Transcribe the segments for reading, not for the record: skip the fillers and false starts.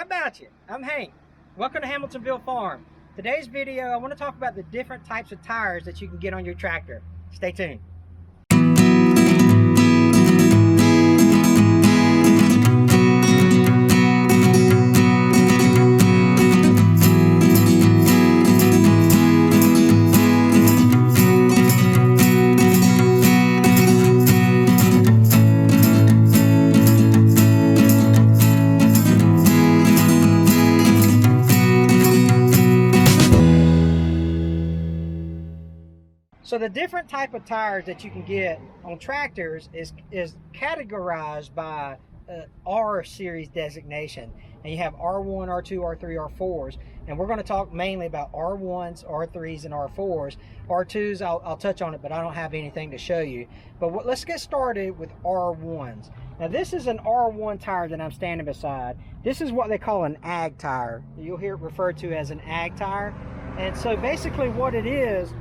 How about you? I'm Hank. Welcome to Hamiltonville Farm. Today's video, I want to talk about the different types of tires that you can get on your tractor. Stay tuned. So the different type of tires that you can get on tractors is categorized by R series designation. And you have R1, R2, R3, R4s. And we're going to talk mainly about R1s, R3s, and R4s. R2s, I'll touch on it, but I don't have anything to show you. But let's get started with R1s. Now this is an R1 tire that I'm standing beside. This is what they call an ag tire. You'll hear it referred to as an ag tire. And so basically what it is,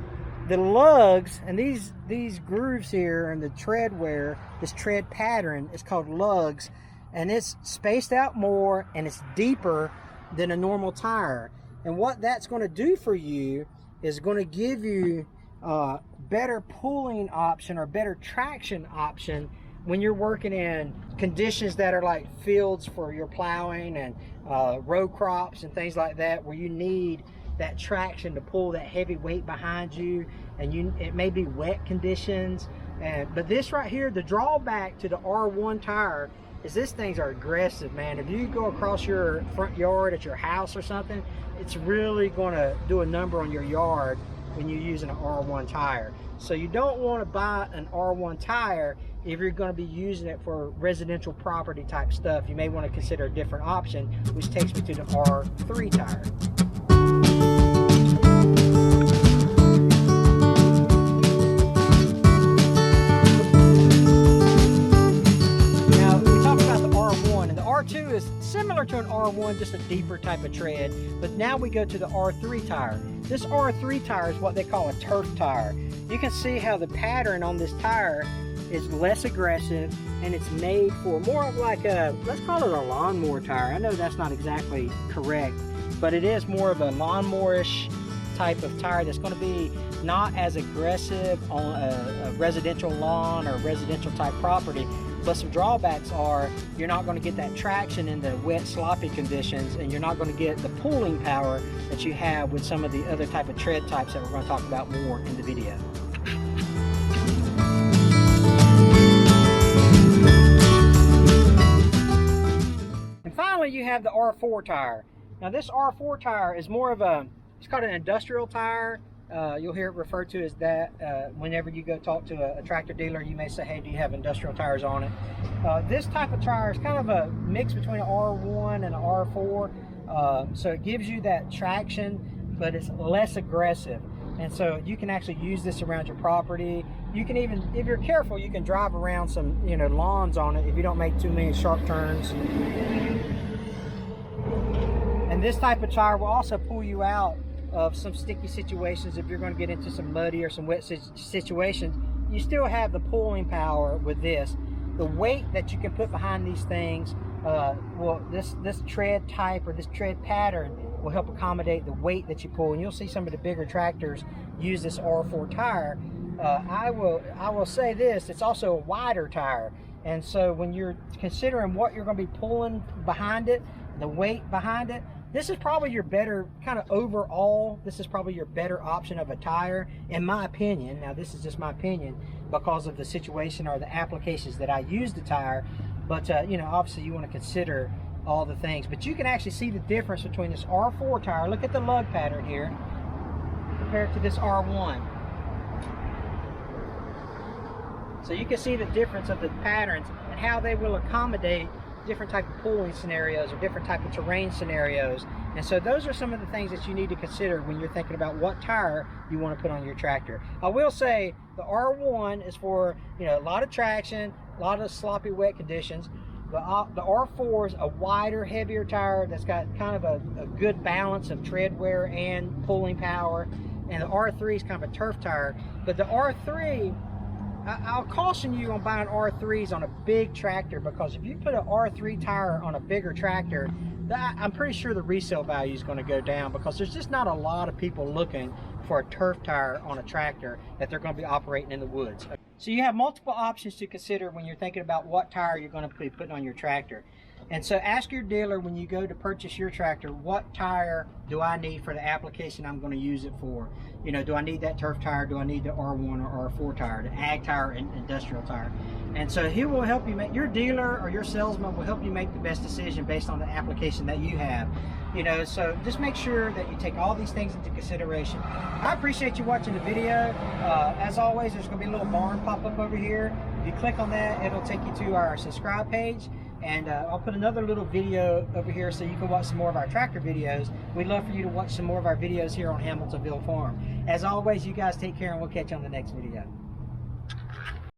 the lugs and these grooves here and the tread wear, this tread pattern is called lugs, and it's spaced out more and it's deeper than a normal tire. And what that's going to do for you is going to give you a better pulling option or better traction option when you're working in conditions that are like fields for your plowing and row crops and things like that, where you need that traction to pull that heavy weight behind you, and it may be wet conditions. But this right here, the drawback to the R1 tire is these things are aggressive, man. If you go across your front yard at your house or something, it's really going to do a number on your yard when you're using an R1 tire. So you don't want to buy an R1 tire if you're going to be using it for residential property type stuff. You may want to consider a different option, which takes me to the R3 tire. R2 is similar to an R1, just a deeper type of tread, but now we go to the R3 tire. This R3 tire is what they call a turf tire. You can see how the pattern on this tire is less aggressive, and it's made for more of like a, let's call it a lawnmower tire. I know that's not exactly correct, but it is more of a lawnmower-ish type of tire that's going to be not as aggressive on a residential lawn or residential type property. But some drawbacks are you're not going to get that traction in the wet, sloppy conditions, and you're not going to get the pulling power that you have with some of the other type of tread types that we're going to talk about more in the video. And finally, you have the R4 tire. Now this R4 tire is more of it's called an industrial tire. You'll hear it referred to as that whenever you go talk to a tractor dealer. You may say, hey, do you have industrial tires on it? This type of tire is kind of a mix between an R1 and an R4, so it gives you that traction, but it's less aggressive. And so you can actually use this around your property. You can even, if you're careful, you can drive around some lawns on it if you don't make too many sharp turns. And this type of tire will also pull you out of some sticky situations. If you're going to get into some muddy or some wet situations, you still have the pulling power with this. The weight that you can put behind these things, this tread type or this tread pattern will help accommodate the weight that you pull. And you'll see some of the bigger tractors use this R4 tire. I will say this, it's also a wider tire. And so when you're considering what you're going to be pulling behind it, the weight behind it, this is probably your better, kind of overall, this is probably your better option of a tire, in my opinion. Now this is just my opinion because of the situation or the applications that I use the tire. But obviously you want to consider all the things. But you can actually see the difference between this R4 tire. Look at the lug pattern here compared to this R1. So you can see the difference of the patterns and how they will accommodate different type of pulling scenarios or different type of terrain scenarios. And so those are some of the things that you need to consider when you're thinking about what tire you want to put on your tractor. I will say the R1 is for a lot of traction, a lot of sloppy wet conditions. The R4 is a wider, heavier tire that's got kind of a good balance of tread wear and pulling power. And the R3 is kind of a turf tire. But the R3, I'll caution you on buying R3s on a big tractor, because if you put an R3 tire on a bigger tractor, I'm pretty sure the resale value is going to go down because there's just not a lot of people looking for a turf tire on a tractor that they're going to be operating in the woods. So you have multiple options to consider when you're thinking about what tire you're going to be putting on your tractor. And so ask your dealer when you go to purchase your tractor, what tire do I need for the application I'm going to use it for? You know, do I need that turf tire? Do I need the R1 or R4 tire, the ag tire and industrial tire? And so he will help you make, your dealer or your salesman will help you make the best decision based on the application that you have. You know, so just make sure that you take all these things into consideration. I appreciate you watching the video. As always, there's going to be a little barn pop up over here. If you click on that, it'll take you to our subscribe page. And I'll put another little video over here so you can watch some more of our tractor videos. We'd love for you to watch some more of our videos here on Hamiltonville Farm. As always, you guys take care and we'll catch you on the next video.